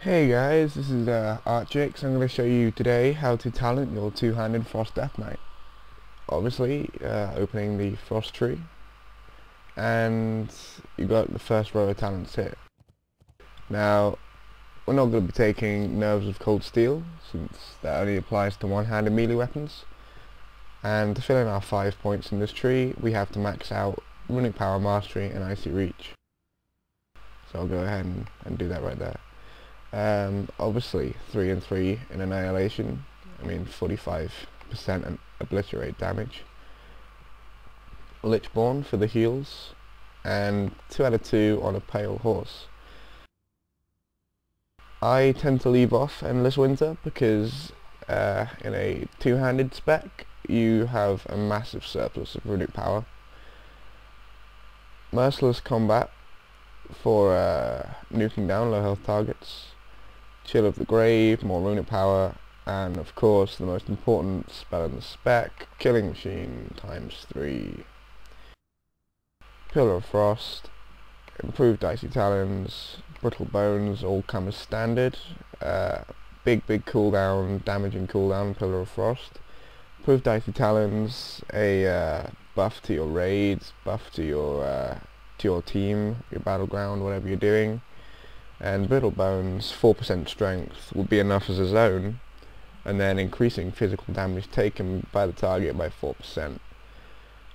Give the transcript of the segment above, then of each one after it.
Hey guys, this is Archix. I'm going to show you today how to talent your two-handed Frost Death Knight. Obviously, opening the Frost tree, and you got the first row of talents here. Now, we're not going to be taking Nerves of Cold Steel, since that only applies to one-handed melee weapons. And to fill in our 5 points in this tree, we have to max out Runic Power Mastery and Icy Reach. So I'll go ahead and do that right there. Obviously 3 and 3 in Annihilation, 45% and Obliterate damage. Lichborn for the heals, and 2 out of 2 on a Pale Horse. I tend to leave off Endless Winter because in a two-handed spec you have a massive surplus of runic power. Merciless Combat for nuking down low health targets. Chill of the Grave, more runic power, and of course the most important spell in the spec, Killing Machine ×3. Pillar of Frost, improved Icy Talons, Brittle Bones all come as standard. Big cooldown, damaging cooldown, Pillar of Frost. Improved Icy Talons, a buff to your raids, buff to your team, your battleground, whatever you're doing. And Brittle Bones, 4% strength would be enough as a zone, and then increasing physical damage taken by the target by 4%.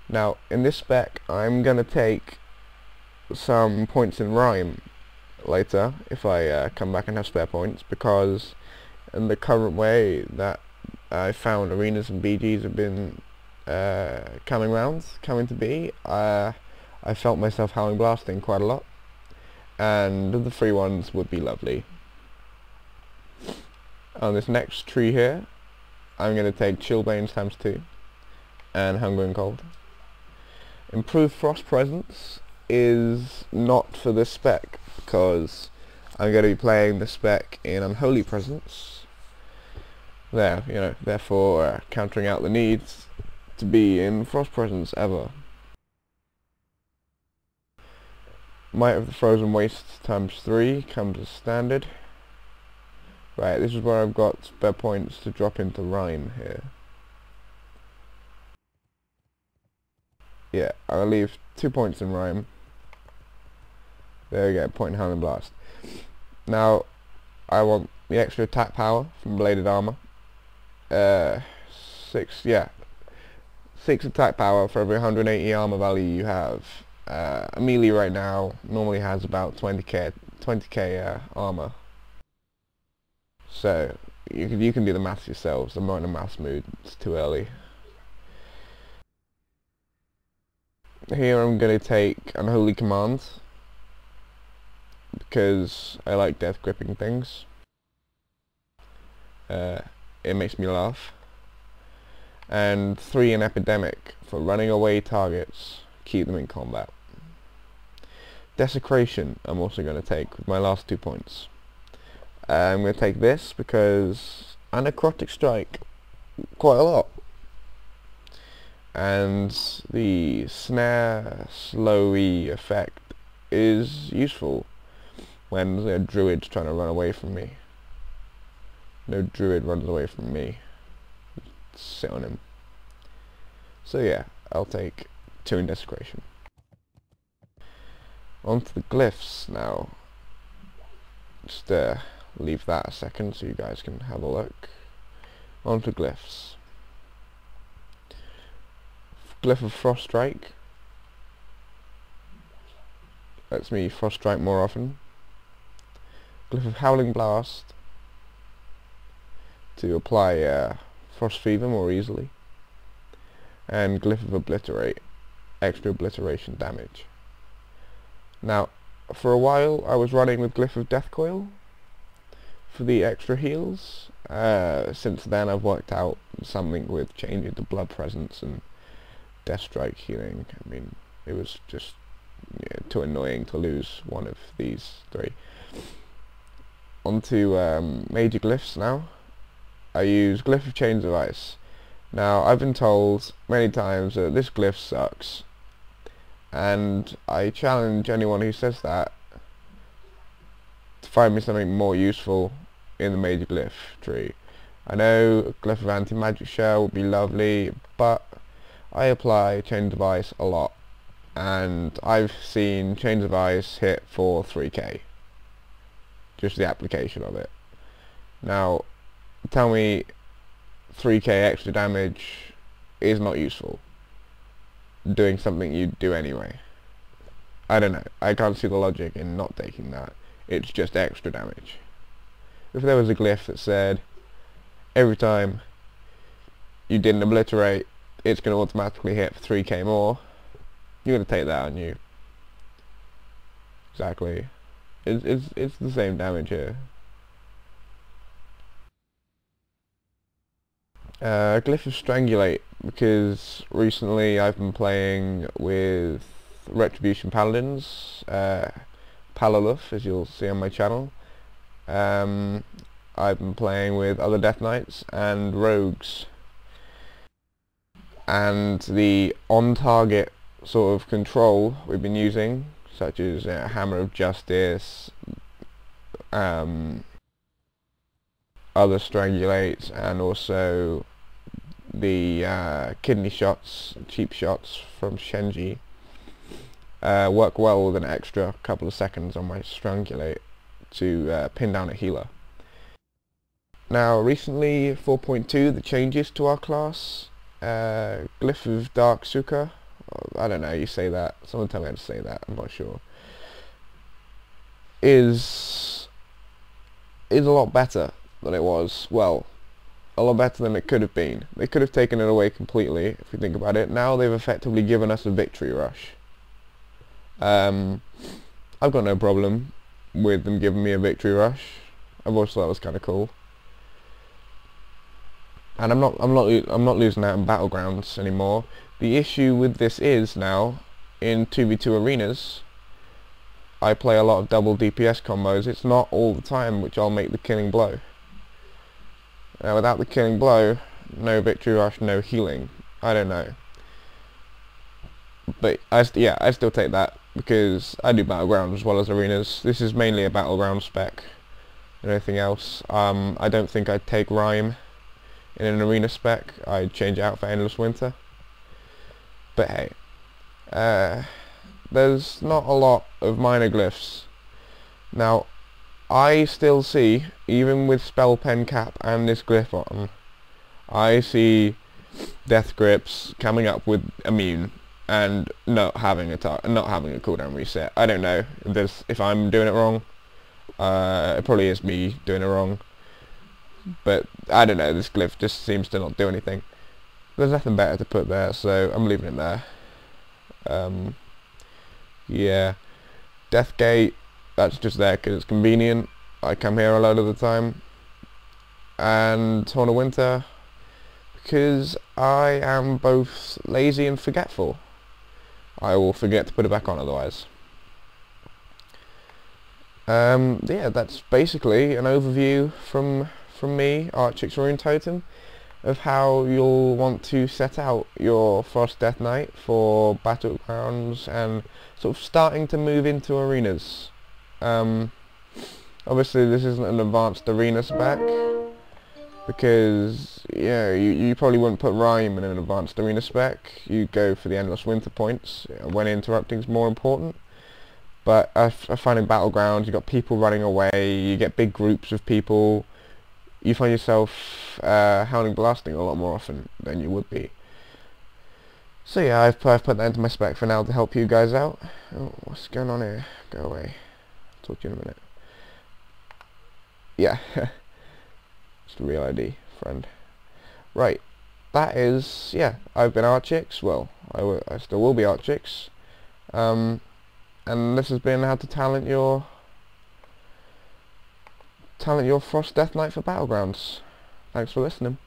Now, in this spec, I'm going to take some points in Rhyme later, if I come back and have spare points, because in the current way that I found arenas and BGs have been coming to be, I felt myself Howling Blasting quite a lot. And the free ones would be lovely. On this next tree here, I'm going to take Chillbanes ×2 and Hunger and Cold. Improved Frost Presence is not for this spec, because I'm going to be playing the spec in Unholy Presence. Therefore countering out the needs to be in Frost Presence ever. Might of the Frozen Waste ×3 comes as standard. Right, this is where I've got spare points to drop into Rhyme here. Yeah, I'll leave 2 points in Rhyme. There we go, point in Howling Blast. Now, I want the extra attack power from Bladed Armor. 6 attack power for every 180 armor value you have. A melee right now normally has about 20k armor, so you can do the maths yourselves. I'm not in a maths mood, it's too early. Here I'm going to take Unholy Command, because I like death gripping things. It makes me laugh. And 3 in Epidemic for running away targets, keep them in combat. Desecration I'm also going to take with my last 2 points. I'm going to take this because I Necrotic Strike quite a lot, and the snare slowy effect is useful when a druid's trying to run away from me. No druid runs away from me. Sit on him. So yeah, I'll take 2 in Desecration. Onto the glyphs now. Just leave that a second so you guys can have a look. Onto glyphs. Glyph of Frost Strike lets me Frost Strike more often. Glyph of Howling Blast to apply Frost Fever more easily. And Glyph of Obliterate, extra obliteration damage. Now, for a while I was running with Glyph of Death Coil for the extra heals. Since then I've worked out something with changing the blood presence and Death Strike healing. It was just too annoying to lose one of these 3. Onto major glyphs now. I use Glyph of Chains of Ice. Now, I've been told many times that this glyph sucks, and I challenge anyone who says that find me something more useful in the major glyph tree. I know glyph of anti-magic shell would be lovely, but I apply Chains of Ice a lot, and I've seen Chains of Ice hit for 3k. Just the application of it. Now, tell me 3k extra damage is not useful. Doing something you do anyway. I don't know. I can't see the logic in not taking that. It's just extra damage. If there was a glyph that said every time you didn't obliterate, it's going to automatically hit for 3k more, you're going to take that, aren't you? Exactly. It's the same damage here. Glyph of Strangulate, because recently I've been playing with Retribution Paladins, Palaluf, as you'll see on my channel. I've been playing with other Death Knights and Rogues, and the on-target sort of control we've been using, such as Hammer of Justice, other Strangulates, and also the kidney shots, cheap shots from Shenji, work well with an extra couple of seconds on my Strangulate to pin down a healer. Now recently 4.2, the changes to our class, Glyph of Dark Sukkah, I don't know, you say that, someone tell me how to say that, I'm not sure, is a lot better than it was. Well, a lot better than it could have been. They could have taken it away completely, if you think about it. Now they've effectively given us a victory rush. I've got no problem with them giving me a victory rush. I've always thought that was kind of cool. And I'm not losing out in battlegrounds anymore. The issue with this is now in 2v2 arenas, I play a lot of double DPS combos. It's not all the time which I'll make the killing blow. Now without the killing blow, no victory rush, no healing. I don't know. But I still take that because I do battlegrounds as well as arenas. This is mainly a battleground spec than anything else. I don't think I'd take Rhyme in an arena spec. I'd change it out for Endless Winter. But hey, there's not a lot of minor glyphs. Now, I still see, even with Spell Pen Cap and this glyph on, I see Death Grips coming up with Immune and not having a cooldown reset. I don't know if I'm doing it wrong. It probably is me doing it wrong. But I don't know, this glyph just seems to not do anything. There's nothing better to put there, so I'm leaving it there. Yeah, Deathgate, that's just there because it's convenient. I come here a lot of the time. And Horn of Winter, because I am both lazy and forgetful. I will forget to put it back on otherwise. Yeah, that's basically an overview from me, Archix Rune Totem, of how you'll want to set out your Frost Death Knight for battlegrounds and sort of starting to move into arenas. Obviously this isn't an advanced arena spec because you probably wouldn't put Rhyme in an advanced arena spec. You go for the Endless Winter points when interrupting is more important. But I find in battlegrounds you've got people running away, you get big groups of people, you find yourself Howling Blasting a lot more often than you would be. So yeah, I've put that into my spec for now to help you guys out. Oh, what's going on here? Go away. I'll talk to you in a minute. Yeah, just a real ID, friend. Right, that is, yeah, I've been Archix, well, I still will be Archix. And this has been how to talent your Frost Death Knight for battlegrounds. Thanks for listening.